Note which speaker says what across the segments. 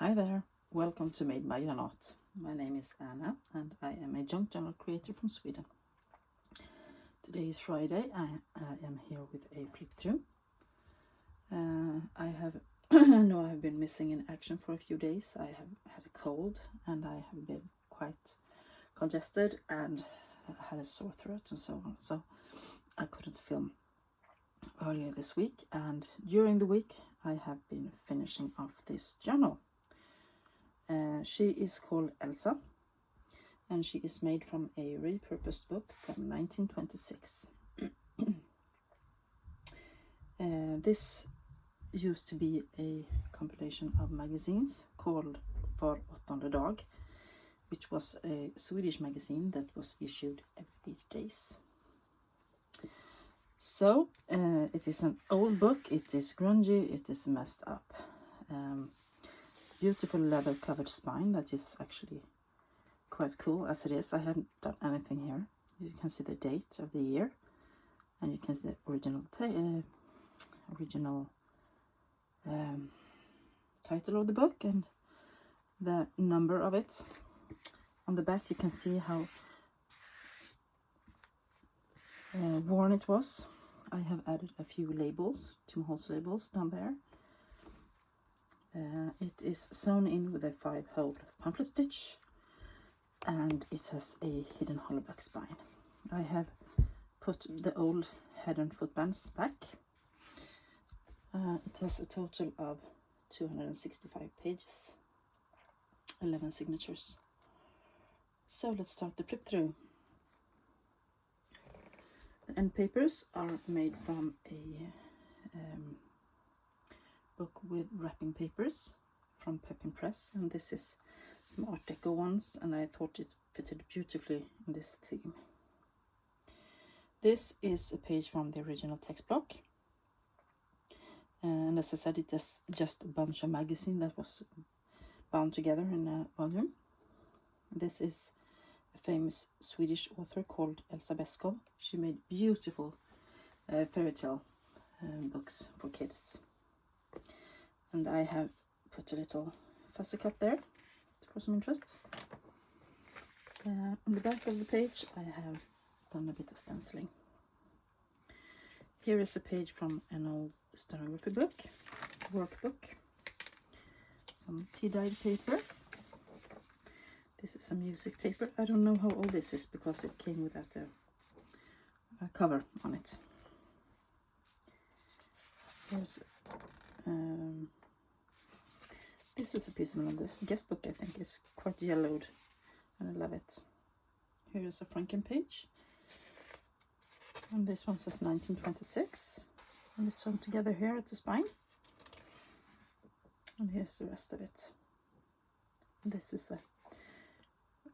Speaker 1: Hi there, welcome to Made by Granat. My name is Anna and I am a junk journal creator from Sweden. Today is Friday. I am here with a flip through. I have I have been missing in action for a few days. I have had a cold and I have been quite congested and had a sore throat and so on, so I couldn't film earlier this week, and during the week I have been finishing off this journal. She is called Elsa, and she is made from a repurposed book from 1926. This used to be a compilation of magazines called Var 8:e dag, which was a Swedish magazine that was issued every 8 days. So it is an old book, it is grungy, it is messed up. Beautiful leather covered spine that is actually quite cool as it is. I haven't done anything here. You can see the date of the year, and you can see the original title of the book and the number of it. On the back you can see how worn it was. I have added a few labels, Tim Holtz labels down there. It is sewn in with a 5-hole pamphlet stitch, and it has a hidden hollowback spine. I have put the old head and footbands back. It has a total of 265 pages, 11 signatures. So let's start the flip through. The end papers are made from a book with wrapping papers from Pepin Press, and this is some Art Deco ones, and I thought it fitted beautifully in this theme. This is a page from the original text block, and as I said, it is just a bunch of magazine that was bound together in a volume. This is a famous Swedish author called Elsa. She made beautiful fairy tale books for kids, and I have put a little fussy cut there for some interest. On the back of the page I have done a bit of stenciling. Here is a page from an old stenography book, workbook, some tea-dyed paper. This is some music paper. I don't know how old this is because it came without a cover on it. Here's this is a piece of this guest book. I think it's quite yellowed and I love it. Here is a Franken page, and this one says 1926, and it's sewn together here at the spine, and here's the rest of it. This is a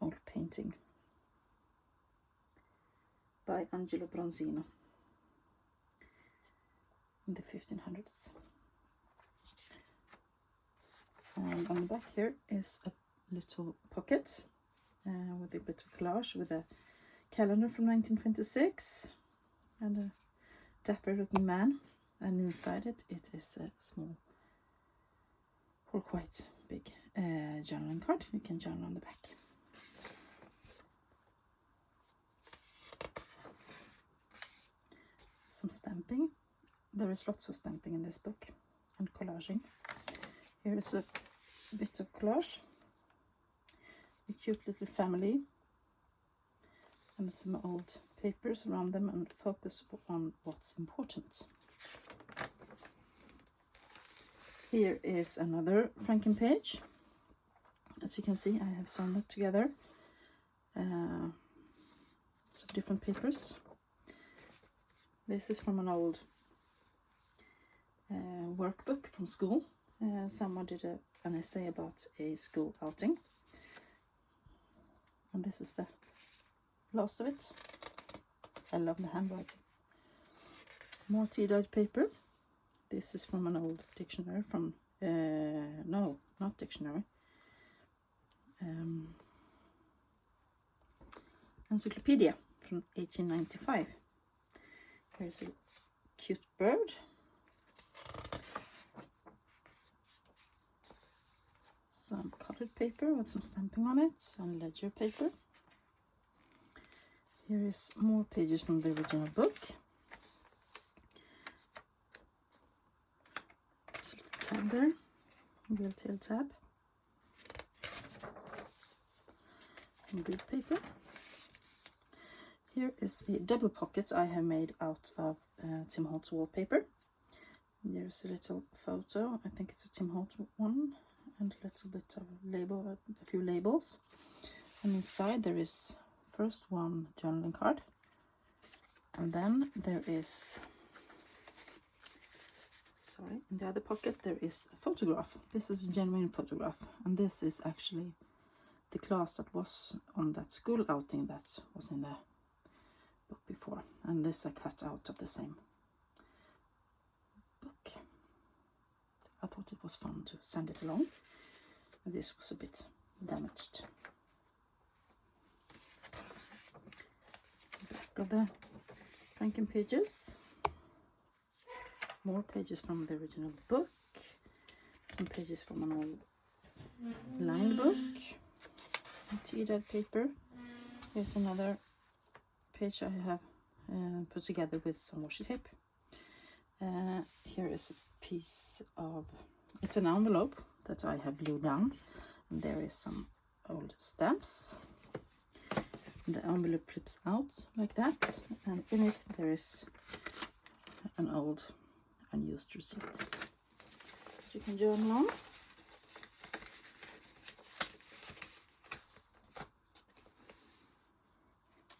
Speaker 1: old painting by Angelo Bronzino in the 1500s. And on the back here is a little pocket with a bit of collage with a calendar from 1926 and a dapper looking man, and inside it is a small or quite big journaling card. You can journal on the back. Some stamping. There is lots of stamping in this book, and collaging. Here is a bit of collage, a cute little family, and some old papers around them, and focus on what's important. Here is another Franken page. As you can see, I have sewn that together. Some different papers. This is from an old workbook from school. Someone did an essay about a school outing, and this is the last of it. I love the handwriting. More tea-dyed paper. This is from an old dictionary from no, not dictionary, encyclopedia from 1895. Here's a cute bird. some colored paper with some stamping on it and ledger paper. Here is more pages from the original book. There's a little tab there, real tail tab. Some good paper. Here is a double pocket I have made out of Tim Holtz wallpaper. There's a little photo, I think it's a Tim Holtz one, and a little bit of label, a few labels. And inside there is first one journaling card, and then there is, sorry, in the other pocket there is a photograph. This is a genuine photograph, and this is actually the class that was on that school outing that was in the book before, and this I cut out of the same book. I thought it was fun to send it along, and this was a bit damaged. Back of the Franken pages, more pages from the original book, some pages from an old lined book, tea-dyed paper. Here's another page I have put together with some washi tape. Here is a piece of, it's an envelope that I have glued down, and there is some old stamps. The envelope flips out like that, and in it there is an old unused receipt you can journal on.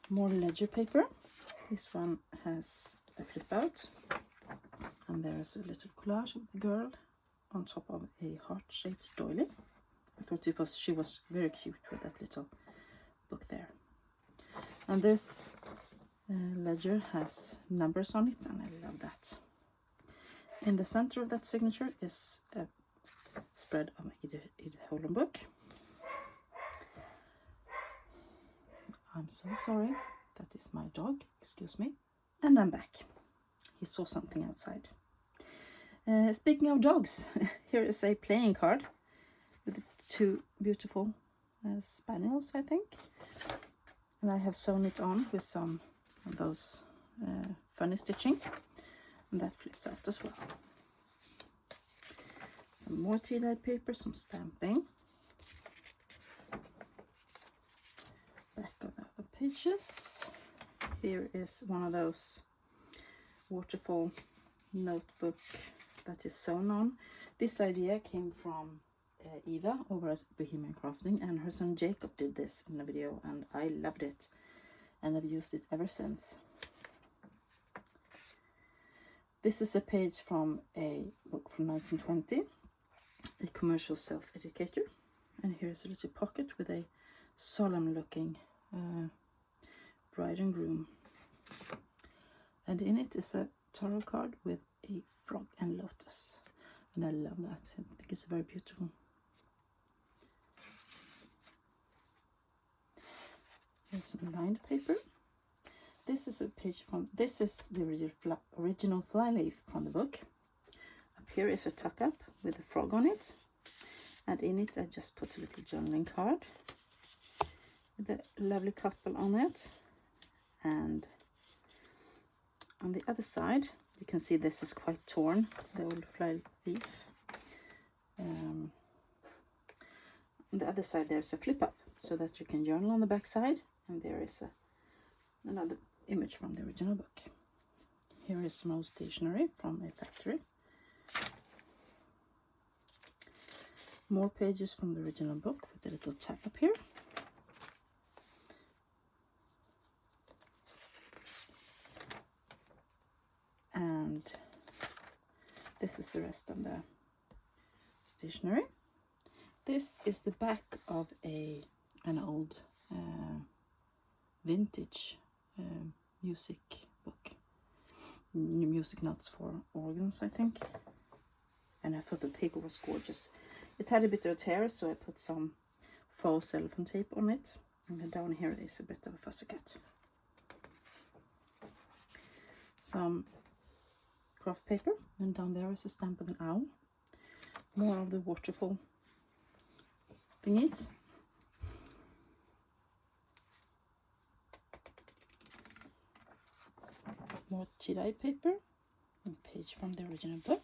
Speaker 1: More ledger paper. This one has a flip out, and there is a little collage of the girl on top of a heart-shaped doily. I thought she was very cute with that little book there. And this ledger has numbers on it, and I love that. In the center of that signature is a spread of Edith Holland book. I'm so sorry, that is my dog, excuse me. And I'm back. He saw something outside. Speaking of dogs, here is a playing card with two beautiful spaniels, I think. And I have sewn it on with some of those funny stitching, and that flips out as well. Some more tea-dyed paper, some stamping. Back of the other pages. Here is one of those waterfall notebook that is sewn on. This idea came from Eva over at Bohemian Crafting, and her son Jacob did this in a video, and I loved it, and I've used it ever since. This is a page from a book from 1920, a commercial self-educator, and here's a little pocket with a solemn looking bride and groom, and in it is a tarot card with a frog and lotus, and I love that. I think it's very beautiful. Here's some lined paper. This is a page from, this is the original flyleaf from the book. Up here is a tuck up with a frog on it, and in it I just put a little journaling card with a lovely couple on it. And on the other side you can see this is quite torn, the old flyleaf. On the other side there's a flip up so that you can journal on the back side, and there is another image from the original book. Here is some old stationery from a factory. More pages from the original book with a little tap up here. And this is the rest of the stationery. This is the back of an old vintage music book, music notes for organs, I think, and I thought the paper was gorgeous. It had a bit of a tear, so I put some faux cellophane tape on it, and down here is a bit of a fussy cut. Some craft paper, and down there is a stamp with an owl. More of the waterfall thingies. More tea-dye paper, a page from the original book.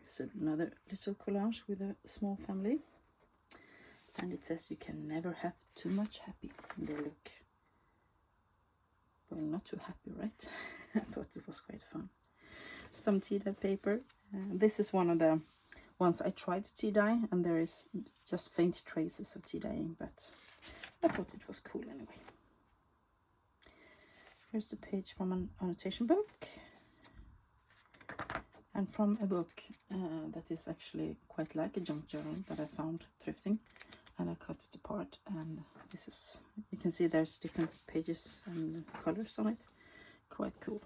Speaker 1: Here's another little collage with a small family, and it says you can never have too much happy. And they look, well, not too happy, right? I thought it was quite fun. Some tea-dye paper. This is one of the ones I tried to tea-dye, and there is just faint traces of tea-dyeing, but I thought it was cool anyway. Here's the page from an annotation book, and from a book that is actually quite like a junk journal that I found thrifting, and I cut it apart, and this is, you can see there's different pages and colors on it. Quite cool.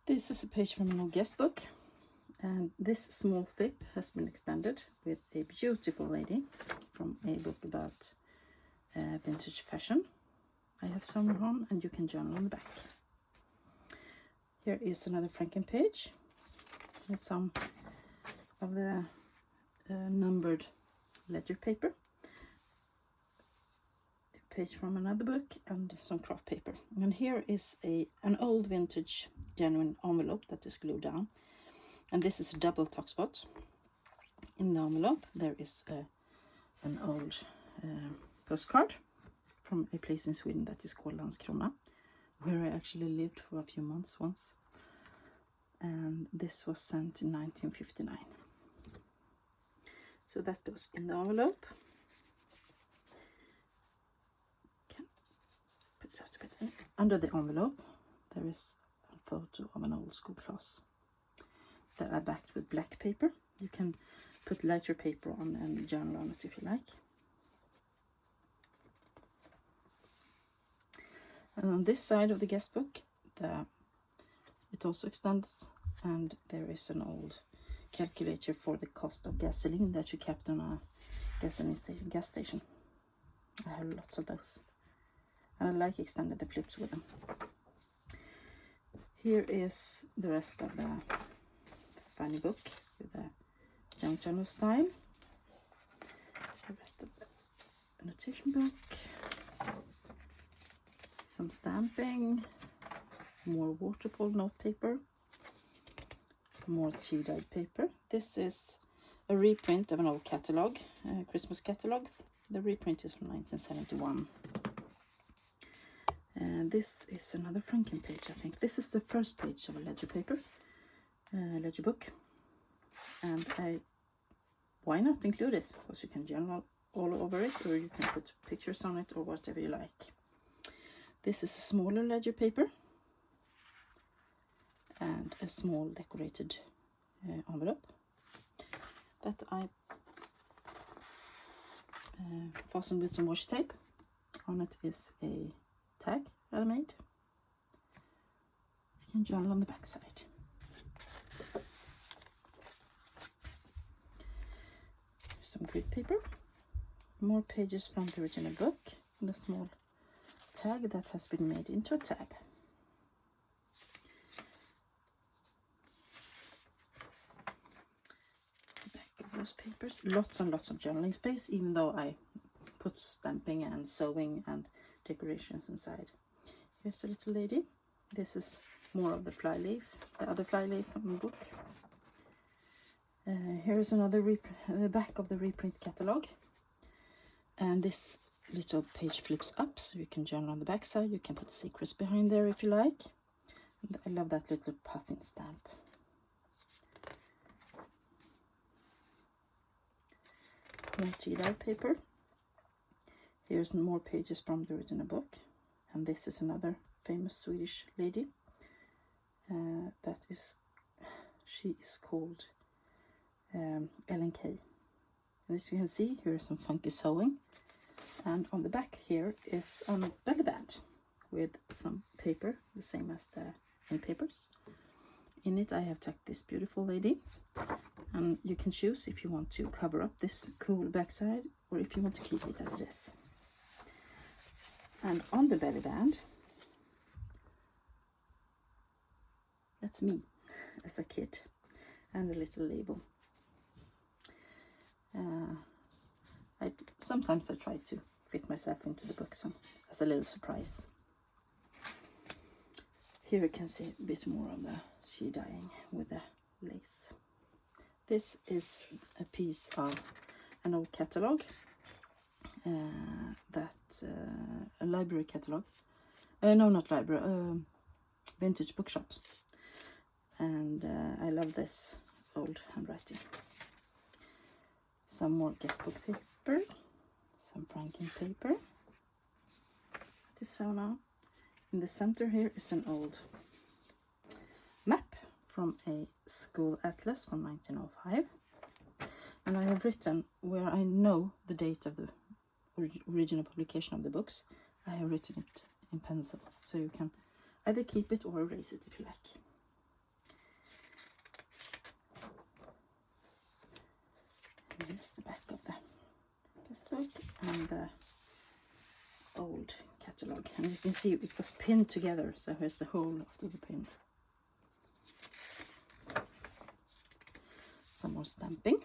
Speaker 1: This is a page from an old guest book, and this small flip has been extended with a beautiful lady from a book about vintage fashion. I have summer on, and you can journal on the back. Here is another Franken page with some of the numbered ledger paper. A page from another book and some craft paper. And here is an old vintage genuine envelope that is glued down. And this is a double tuck spot. In the envelope there is an old postcard from a place in Sweden that is called Landskrona, where I actually lived for a few months once. And this was sent in 1959. So that goes in the envelope. Okay. Put it out a bit. Under the envelope there is a photo of an old school class that I backed with black paper. You can put lighter paper on and journal on it if you like. And on this side of the guest book, it also extends, and there is an old calculator for the cost of gasoline that you kept on a gas station. I have lots of those, and I like extended the flips with them. Here is the rest of the funny book with the junk journal style. The rest of the annotation book. Some stamping, more waterfall note paper, more tea-dyed paper. This is a reprint of an old catalog, Christmas catalog. The reprint is from 1971. And this is another Franken page, I think. This is the first page of a ledger paper, ledger book. And why not include it? Because you can journal all over it, or you can put pictures on it, or whatever you like. This is a smaller ledger paper and a small decorated envelope that I fastened with some washi tape. On it is a tag that I made. You can journal on the back side. Some grid paper, more pages from the original book, and a small tag that has been made into a tab. The back of those papers, lots and lots of journaling space, even though I put stamping and sewing and decorations inside. Here's a little lady. This is more of the flyleaf, the other flyleaf from the book. Here is another the back of the reprint catalog, and this little page flips up, so you can journal on the back side. You can put secrets behind there if you like. And I love that little puffin stamp. More tea-dyed paper. Here's more pages from the original book, and this is another famous Swedish lady. She is called Ellen K. And as you can see, here is some funky sewing. And on the back here is a belly band with some paper, the same as the in papers. In it I have tucked this beautiful lady, and you can choose if you want to cover up this cool backside or if you want to keep it as it is. And on the belly band, that's me as a kid, and a little label. Sometimes I try to fit myself into the books and as a little surprise. Here you can see a bit more of the she dyeing with the lace. This is a piece of an old catalogue, a library catalogue. No, not library, vintage bookshops. And I love this old handwriting. Some more guestbook paper, some franking paper. It is so now. In the center here is an old map from a school atlas from 1905. And I have written, where I know the date of the original publication of the books, I have written it in pencil. So you can either keep it or erase it if you like. And here's the back of the book and the old catalogue. And you can see it was pinned together, so here's the hole after the pin. Some more stamping.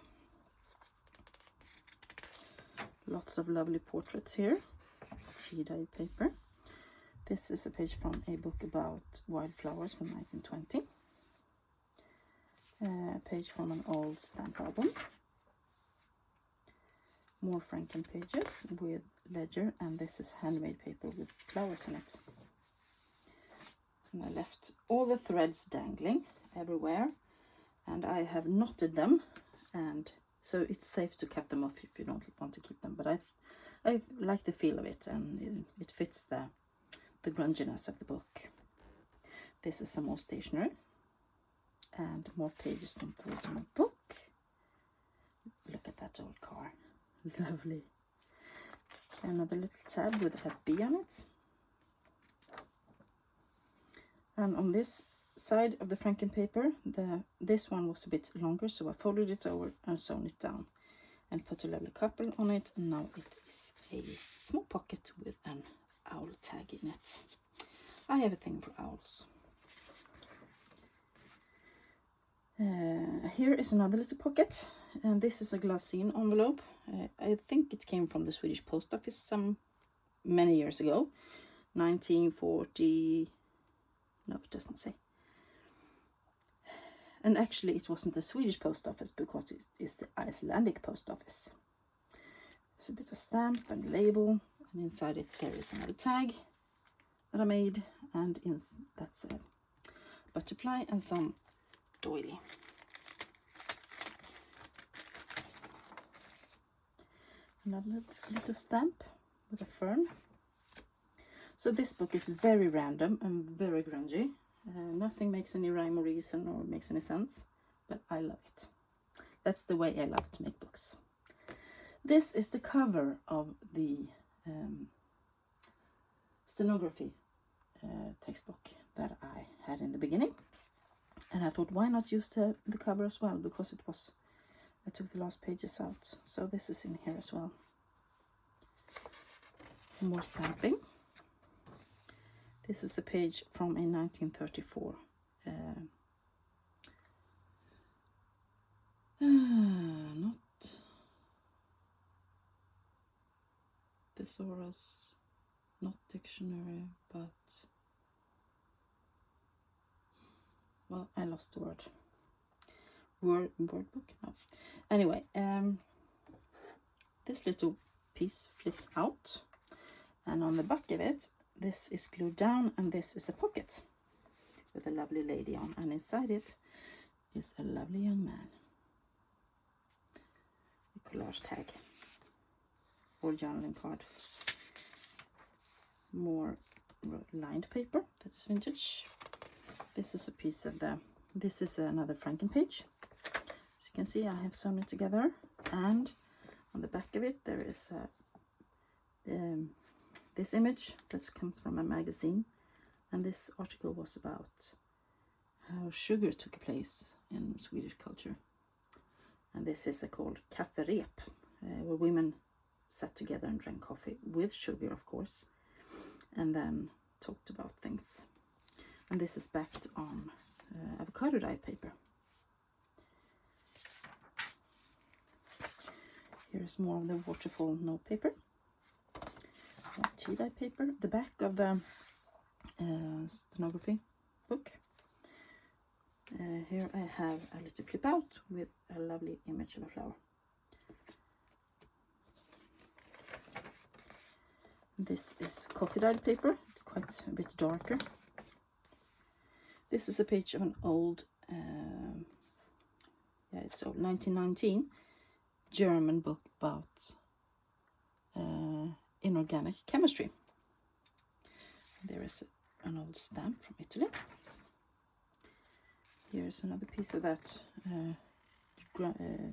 Speaker 1: Lots of lovely portraits here. Tea dyed paper. This is a page from a book about wildflowers from 1920. A page from an old stamp album. More franken pages with ledger, and this is handmade paper with flowers in it. And I left all the threads dangling everywhere, and I have knotted them, and so it's safe to cut them off if you don't want to keep them. But I like the feel of it, and it fits the grunginess of the book. This is some more stationery and more pages from the original book. Look at that old car. Lovely. Another little tab with a bee on it. And on this side of the franken paper, this one was a bit longer, so I folded it over and sewn it down and put a lovely couple on it, and now it is a small pocket with an owl tag in it. I have a thing for owls. Here is another little pocket, and this is a glassine envelope. I think it came from the Swedish post office many years ago, 1940. No, it doesn't say. And actually it wasn't the Swedish post office, because it is the Icelandic post office. There's a bit of stamp and label, and inside it there is another tag that I made, and that's a butterfly and some doily. Another little stamp with a fern. So this book is very random and very grungy. Nothing makes any rhyme or reason or makes any sense, but I love it. That's the way I love to make books. This is the cover of the stenography textbook that I had in the beginning. And I thought, why not use the cover as well, because I took the last pages out. So this is in here as well. More stamping. This is a page from a 1934 not thesaurus, not dictionary, but well, I lost the word. Word book? No. Anyway, this little piece flips out, and on the back of it, this is glued down, and this is a pocket with a lovely lady on, and inside it is a lovely young man. A collage tag or journaling card. More lined paper that is vintage. This is a piece of this is another franken page. As you can see, I have sewn it together, and on the back of it there is this image that comes from a magazine, and this article was about how sugar took place in Swedish culture. And this is called kafferep, where women sat together and drank coffee with sugar, of course, and then talked about things. And this is backed on avocado dye paper. Here's more of the waterfall notepaper. Tea dye paper. The back of the stenography book. Here I have a little flip out with a lovely image of a flower. This is coffee dyed paper, quite a bit darker. This is a page of an old, it's old, 1919 German book about inorganic chemistry. There is an old stamp from Italy. Here's another piece of that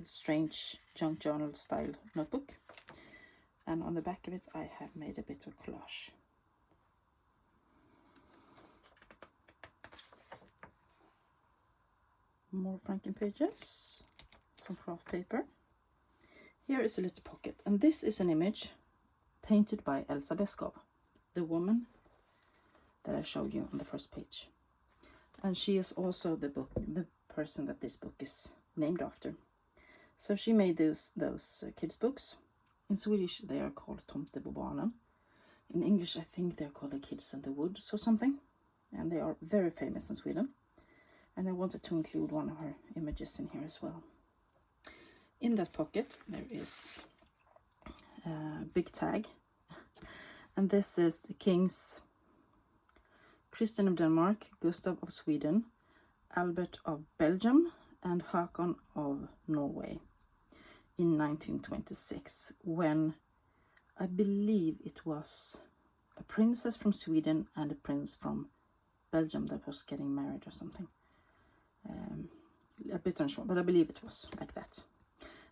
Speaker 1: strange junk journal style notebook. And on the back of it I have made a bit of collage. More Franken pages, some craft paper. Here is a little pocket, and this is an image painted by Elsa, the woman that I showed you on the first page. And she is also the person that this book is named after. So she made those kids books. In Swedish they are called Tomtebobarnen. In English I think they're called The Kids in the Woods or something. And they are very famous in Sweden. And I wanted to include one of her images in here as well. In that pocket there is a big tag. And this is the kings: Christian of Denmark, Gustav of Sweden, Albert of Belgium, and Håkon of Norway in 1926, when I believe it was a princess from Sweden and a prince from Belgium that was getting married or something. A bit unsure, but I believe it was like that.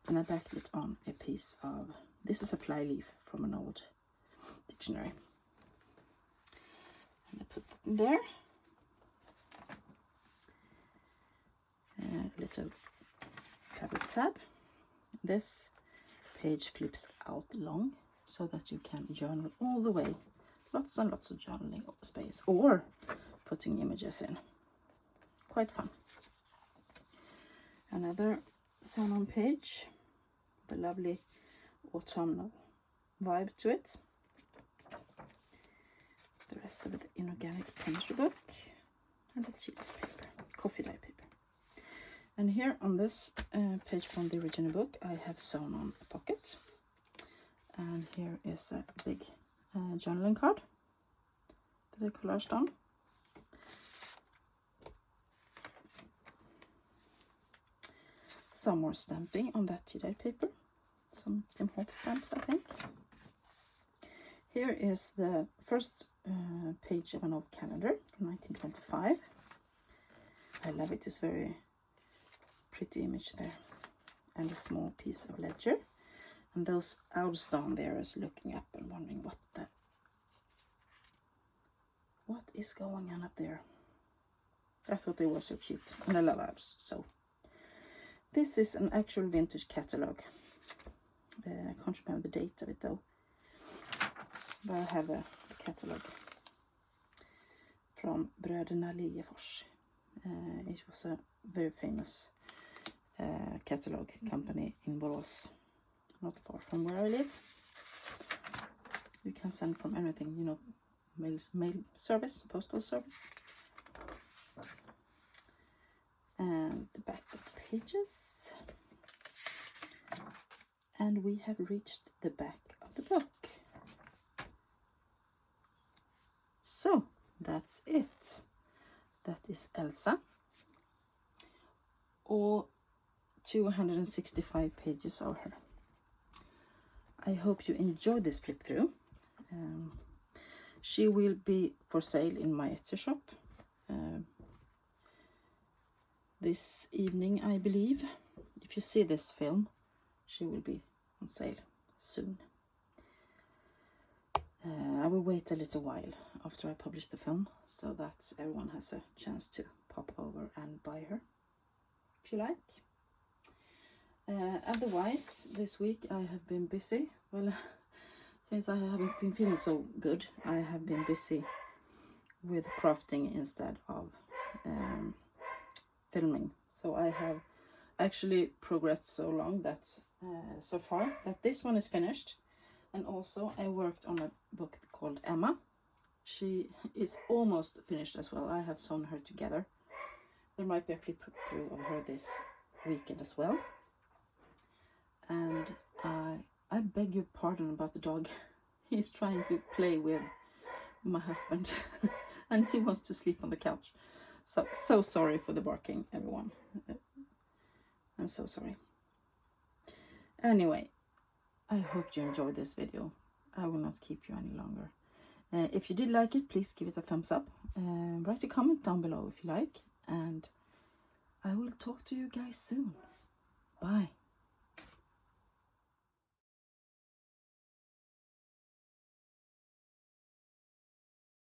Speaker 1: And I backed it on a piece of, this is a fly leaf from an old dictionary. And I put it in there. A little fabric tab. This page flips out long so that you can journal all the way. Lots and lots of journaling space, or putting images in. Quite fun. Another Sanon page, the lovely autumnal vibe to it. The rest of the inorganic chemistry book, and the tea dye paper, coffee dye paper. And here on this page from the original book I have sewn on a pocket. And here is a big journaling card that I collaged on. Some more stamping on that tea dye paper. Some Tim Holtz stamps, I think. Here is the first page of an old calendar from 1925. I love it. It's very pretty image there. And a small piece of ledger. And those owls down there is looking up and wondering what is going on up there. I thought they were so cute. And I love owls, so. This is an actual vintage catalogue. I can't remember the date of it though. But I have a catalogue from Bröderna Liljefors. It was a very famous catalogue company in Borås, not far from where I live. You can send from anything, you know, mail service, postal service. And the back of the pages. And we have reached the back of the book. So that's it. That is Elsa. All 265 pages of her. I hope you enjoyed this flip through. She will be for sale in my Etsy shop this evening, I believe. If you see this film, she will be on sale soon. I will wait a little while after I publish the film so that everyone has a chance to pop over and buy her if you like. Otherwise, this week I have been busy. Well, since I haven't been feeling so good, I have been busy with crafting instead of filming. So I have actually progressed so long that so far that this one is finished. And also I worked on a book called Emma. She is almost finished as well. I have sewn her together. There might be a flip through of her this weekend as well. And I beg your pardon about the dog. He's trying to play with my husband and he wants to sleep on the couch. So sorry for the barking, everyone. I'm so sorry. Anyway, I hope you enjoyed this video. I will not keep you any longer. If you did like it, please give it a thumbs up. Write a comment down below if you like. And I will talk to you guys soon. Bye.